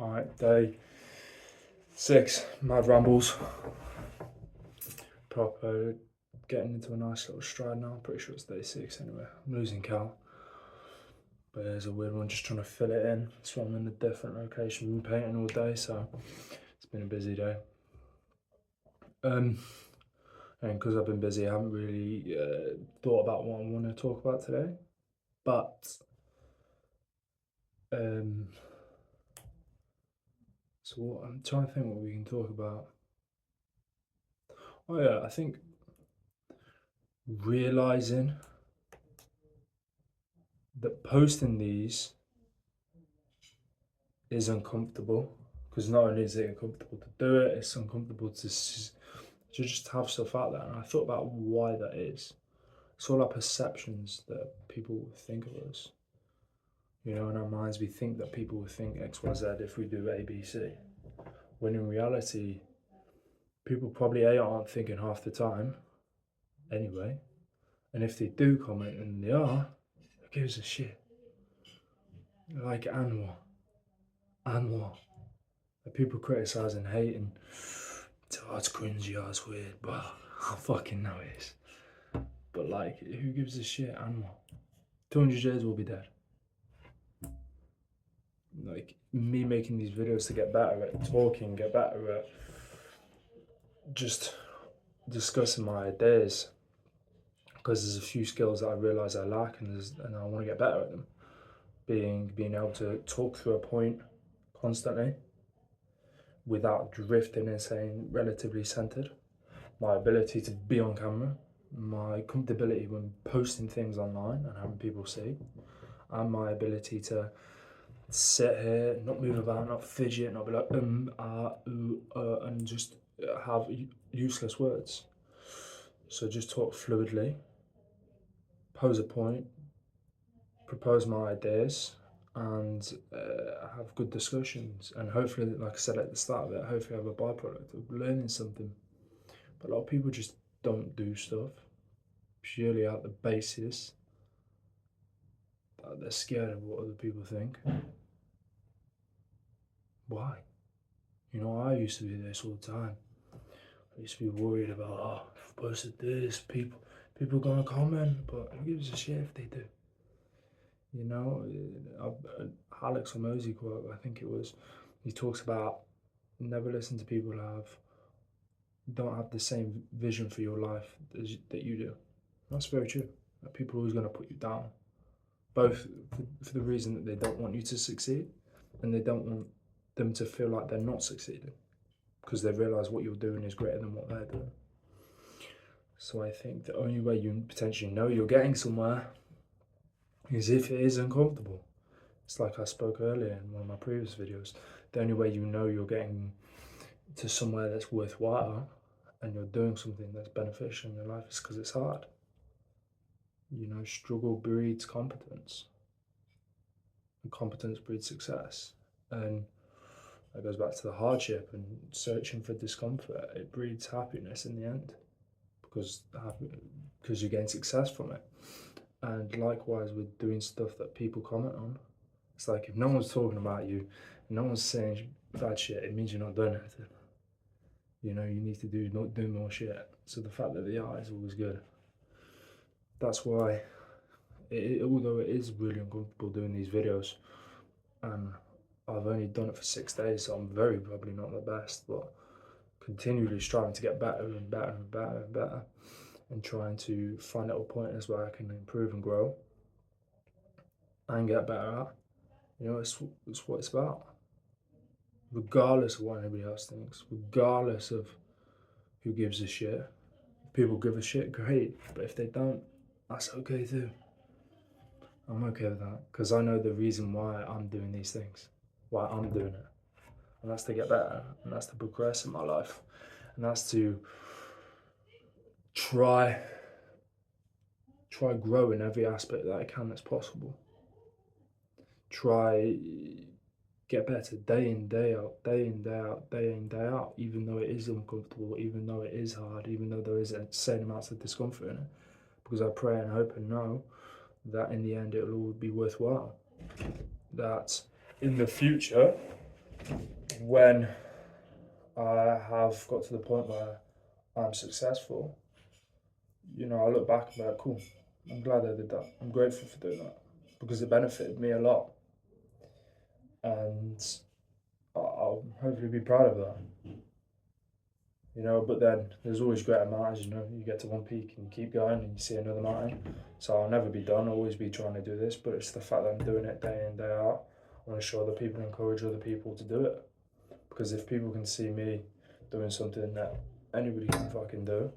Alright, day 6, mad rambles. Proper getting into a nice little stride now. I'm pretty sure it's day 6 anyway. I'm losing count. But there's a weird one, just trying to fill it in. So I'm in a different location, been painting all day, so it's been a busy day. And because I've been busy, I haven't really thought about what I want to talk about today. But so what, I'm trying to think what we can talk about. Oh yeah, I think realizing that posting these is uncomfortable, because not only is it uncomfortable to do it, it's uncomfortable to just have stuff out there. And I thought about why that is. It's all our perceptions that people think of us. You know, in our minds, we think that people will think X, Y, Z if we do A, B, C. When in reality, people probably aren't thinking half the time anyway. And if they do comment, and they are, who gives a shit? Like, and what? And what? Like, people criticise and hate and oh, it's cringy, oh, it's weird, but I fucking know it is. But like, who gives a shit? And what? 200 years we'll be dead. Like, me making these videos to get better at talking, get better at just discussing my ideas, because there's a few skills that I realise I lack, and I want to get better at them. Being able to talk through a point constantly without drifting and staying relatively centered. My ability to be on camera, my comfortability when posting things online and having people see, and my ability to sit here, not move about, not fidget, not be like and just have useless words. So just talk fluidly, pose a point, propose my ideas, and have good discussions. And hopefully, like I said at the start of it, hopefully have a byproduct of learning something. But a lot of people just don't do stuff purely out the basis that they're scared of what other people think. Why? You know, I used to be this all the time. I used to be worried about, oh, if I posted this, people gonna comment, but who gives a shit if they do? You know, Alex Hormozy quote, I think it was, he talks about never listen to people who don't have the same vision for your life that you do. That's very true. People are always going to put you down, both for the reason that they don't want you to succeed, and they don't want them to feel like they're not succeeding, because they realize what you're doing is greater than what they're doing. So I think the only way you potentially know you're getting somewhere is if it is uncomfortable. It's like I spoke earlier in one of my previous videos. The only way you know you're getting to somewhere that's worthwhile and you're doing something that's beneficial in your life is because it's hard. You know, struggle breeds competence, and competence breeds success. And that goes back to the hardship and searching for discomfort. It breeds happiness in the end, because you gain success from it. And likewise with doing stuff that people comment on. It's like, if no one's talking about you, no one's saying bad shit, it means you're not doing anything. You know, you need to do more shit. So the fact that they are is always good. That's why, although it is really uncomfortable doing these videos, and I've only done it for 6 days, so I'm very probably not the best, but continually striving to get better and better and better and better, and trying to find little pointers where I can improve and grow and get better at. You know, it's what it's about. Regardless of what anybody else thinks, regardless of who gives a shit. If people give a shit, great. But if they don't, that's okay too. I'm okay with that, because I know the reason why I'm doing these things, why I'm doing it. And that's to get better, and that's to progress in my life, and that's to try grow in every aspect that I can that's possible. Try get better day in, day out, day in, day out, day in, day out, even though it is uncomfortable, even though it is hard, even though there is insane amounts of discomfort in it. Because I pray and hope and know that in the end it'll all be worthwhile. That in the future, when I have got to the point where I'm successful, I look back and be like, cool, I'm glad I did that. I'm grateful for doing that because it benefited me a lot. And I'll hopefully be proud of that. But then there's always greater mountains. You get to one peak and you keep going and you see another mountain. So I'll never be done. I'll always be trying to do this, but it's the fact that I'm doing it day in, day out. I want to show other people and encourage other people to do it. Because if people can see me doing something that anybody can fucking do,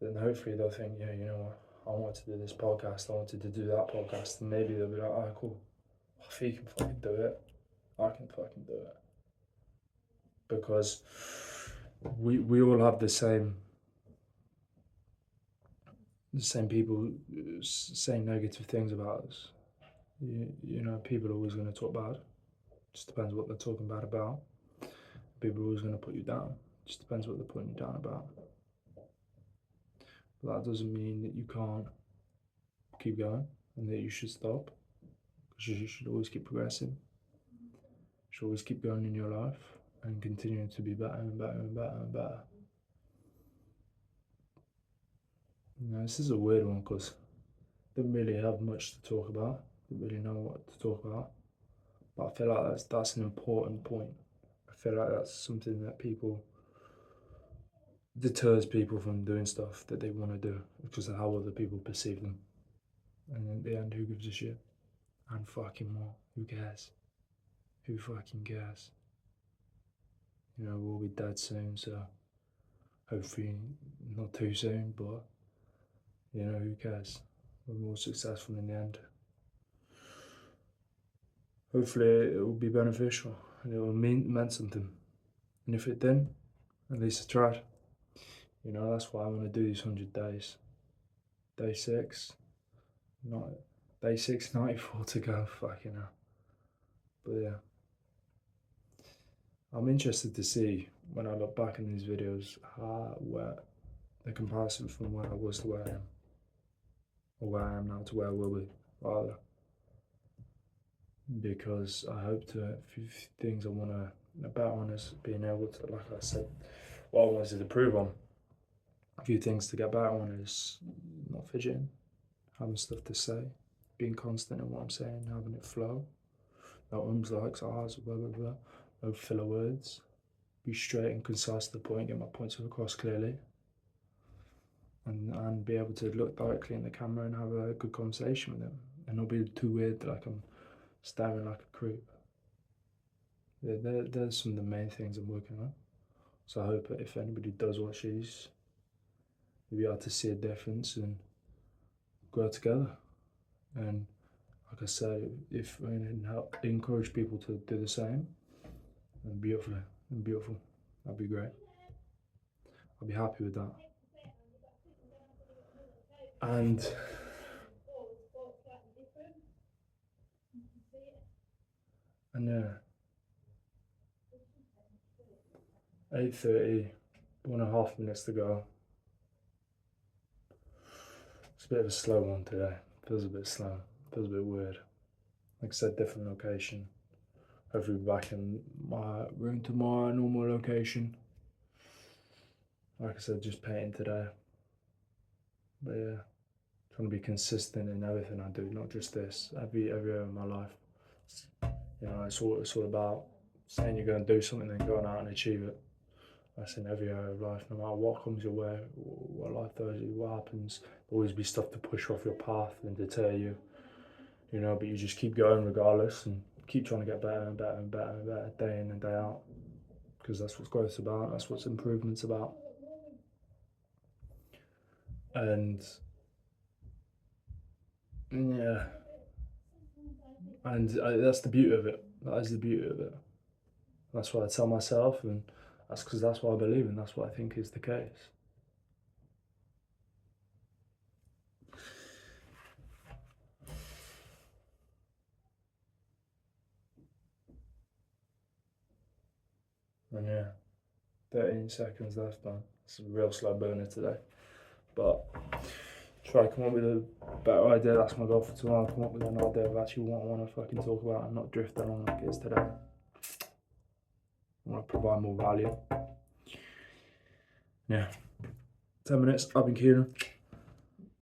then hopefully they'll think, yeah, you know what, I wanted to do this podcast, I wanted to do that podcast, and maybe they'll be like, oh, cool, if he can fucking do it, I can fucking do it. Because we all have the same people saying negative things about us. People are always going to talk bad. Just depends what they're talking bad about. People are always going to put you down. Just depends what they're putting you down about. But that doesn't mean that you can't keep going and that you should stop. Because you should always keep progressing. You should always keep going in your life and continuing to be better and better and better and better. This is a weird one because I don't really have much to talk about. I don't really know what to talk about. But I feel like that's an important point. I feel like that's something that deters people from doing stuff that they want to do because of how other people perceive them. And in the end, who gives a shit? And fucking what? Who cares? Who fucking cares? We'll be dead soon, so hopefully not too soon, but who cares? We're more successful in the end. Hopefully it will be beneficial and it will meant something. And if it didn't, at least I tried. That's why I want to do these 100 days. Day 6, day 6, 94 to go, fucking hell. But yeah. I'm interested to see when I look back in these videos where the comparison from where I was to where I am, or where I am now to where I will be, rather. Because I hope to, a few things I want to bet on is being able to, like I said, what I wanted to improve on. A few things to get better on is not fidgeting, having stuff to say, being constant in what I'm saying, having it flow. No ums, likes, ahs, blah, blah, blah. No filler words. Be straight and concise to the point, get my points across clearly. And be able to look directly in the camera and have a good conversation with them. And not be too weird like I'm staring like a creep. There's some of the main things I'm working on. So I hope that if anybody does watch these, you'll be able to see a difference and grow together. And like I said, if I can help encourage people to do the same, then beautiful. That'd be great. I'll be happy with that. And yeah, 8:30, 1.5 minutes to go. It's a bit of a slow one today. Feels a bit slow. Feels a bit weird. Like I said, different location. Hopefully back in my room tomorrow, normal location. Like I said, just painting today. But yeah, trying to be consistent in everything I do, not just this. Every area of my life. It's all about saying you're going to do something and going out and achieve it. That's in every area of life. No matter what comes your way, what life throws you, what happens, there'll always be stuff to push off your path and deter you. But you just keep going regardless and keep trying to get better and better and better and better day in and day out. Because that's what growth's about, that's what improvement's about. And yeah, and that's the beauty of it. That is the beauty of it. That's what I tell myself, and that's because that's what I believe in. That's what I think is the case. And yeah, 13 seconds left, man. It's a real slow burner today. But try to come up with a better idea. That's my goal for tomorrow. Come up with an idea of actually what I want to fucking talk about and not drift along like it is today. I want to provide more value. Yeah. 10 minutes. I've been Kieran.